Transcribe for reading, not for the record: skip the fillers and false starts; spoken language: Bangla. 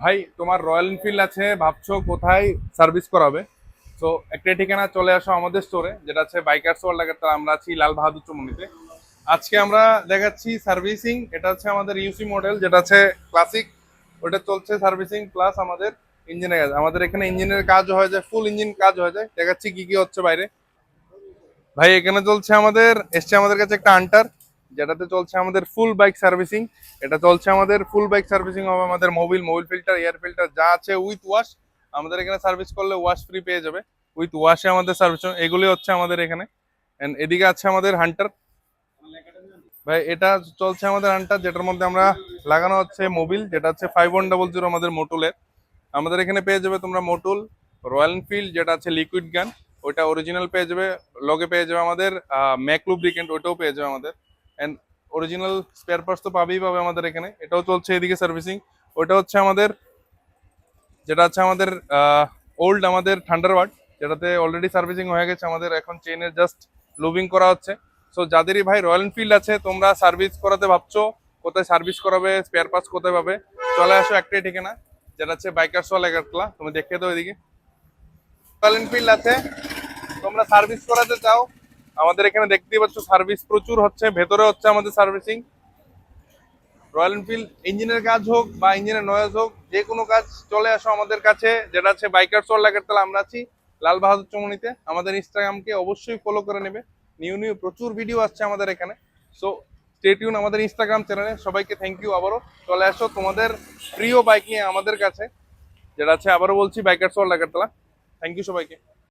ভাই তোমার রয়্যাল এনফিল্ড আছে, ভাবছো কোথায় সার্ভিস করাবে? তো একটা ঠিকানা, চলে আসো আমাদের স্টোরে, যেটা আছে বাইকার্স ওয়ার্ল্ড আগে। আমরা আছি লাল বাহাদুর চৌমুহনীতে। আজকে আমরা দেখাচ্ছি সার্ভিসিং। এটা হচ্ছে আমাদের ইউসি মডেল, যেটা আছে ক্লাসিক। ওটা চলছে সার্ভিসিং প্লাস আমাদের ইঞ্জিনের কাজ। আমাদের এখানে ইঞ্জিনের কাজ হয়ে যায়, ফুল ইঞ্জিন কাজ হয়ে যায়। দেখাচ্ছি কি কি হচ্ছে বাইরে। ভাই এখানে চলছে আমাদের, এসছে আমাদের কাছে একটা আন্টার, যেটাতে চলছে আমাদের ফুল বাইক সার্ভিসিং। এটা চলছে আমাদের ফুল বাইক সার্ভিসিং হবে। আমাদের Mobil Mobil filter, air filter যা আছে উইথ ওয়াশ। আমাদের এখানে সার্ভিস করলে ওয়াশ ফ্রি পেয়ে যাবে। উইথ ওয়াশে আমাদের সার্ভিস, এগুলি হচ্ছে আমাদের এখানে। And এদিকে আছে আমাদের হান্টার। ভাই এটা চলছে আমাদের হান্টার, যেটার মধ্যে আমরা লাগানো হচ্ছে মোবিল, যেটা হচ্ছে 5100 আমাদের মোটুলের। আমাদের এখানে পেয়ে যাবে তোমরা মোটুল, রয়্যাল এনফিল্ড যেটা আছে লিকুইড গান, ওটা অরিজিনাল পেয়ে যাবে। লগে পেয়ে যাবে আমাদের ম্যাক লুব্রিকেন্ট, ওটাও পেয়ে যাবে আমাদের। এন্ড অরিজিনাল স্পেয়ার পার্টস তো পাবেই পাবে আমাদের এখানে। এটাও চলছে এদিকে সার্ভিসিং। ওটা হচ্ছে আমাদের, যেটা আছে আমাদের ওল্ড আমাদের থান্ডারবার্ড, যেটাতে অলরেডি সার্ভিসিং হয়ে গেছে আমাদের। এখন চেইনের জাস্ট লুবিং করা হচ্ছে। সো যাদেরই ভাই রয়্যাল এনফিল্ড আছে, তোমরা সার্ভিস করাতে ভাবছো, কোথায় সার্ভিস করাবে, স্পেয়ার পার্টস কোথায় পাবে, চলে আসো একটাই ঠিকানা, যেটা হচ্ছে বাইকার্স ওয়াল এগারতলা। তুমি দেখে দাও এদিকে রয়্যাল এনফিল্ড আছে, তোমরা সার্ভিস করাতে চাও, আমাদের এখানে দেখতেই পাচ্ছ সার্ভিস প্রচুর হচ্ছে। ভেতরে হচ্ছে আমাদের সার্ভিসিং। রয়্যাল এনফিল্ড ইঞ্জিনের কাজ হোক বা ইঞ্জিনের নয়েজ হোক, যে কোনো কাজ চলে আসো আমাদের কাছে, যেটা আছে বাইকার্স ওয়ার্ল্ড আগরতলা। আমরা আছি লাল বাহাদুর চৌমুহনীতে। আমাদের ইনস্টাগ্রামকে অবশ্যই ফলো করে নেবে, নিউ নিউ প্রচুর ভিডিও আসছে আমাদের এখানে। সো স্টে টিউন আমাদের ইনস্টাগ্রাম চ্যানেলে। সবাইকে থ্যাংক ইউ আবারও। চলে আসো তোমাদের প্রিয় বাইক নিয়ে আমাদের কাছে, যেটা আছে আবারও বলছি bikers world Agartala. Thank you সবাইকে।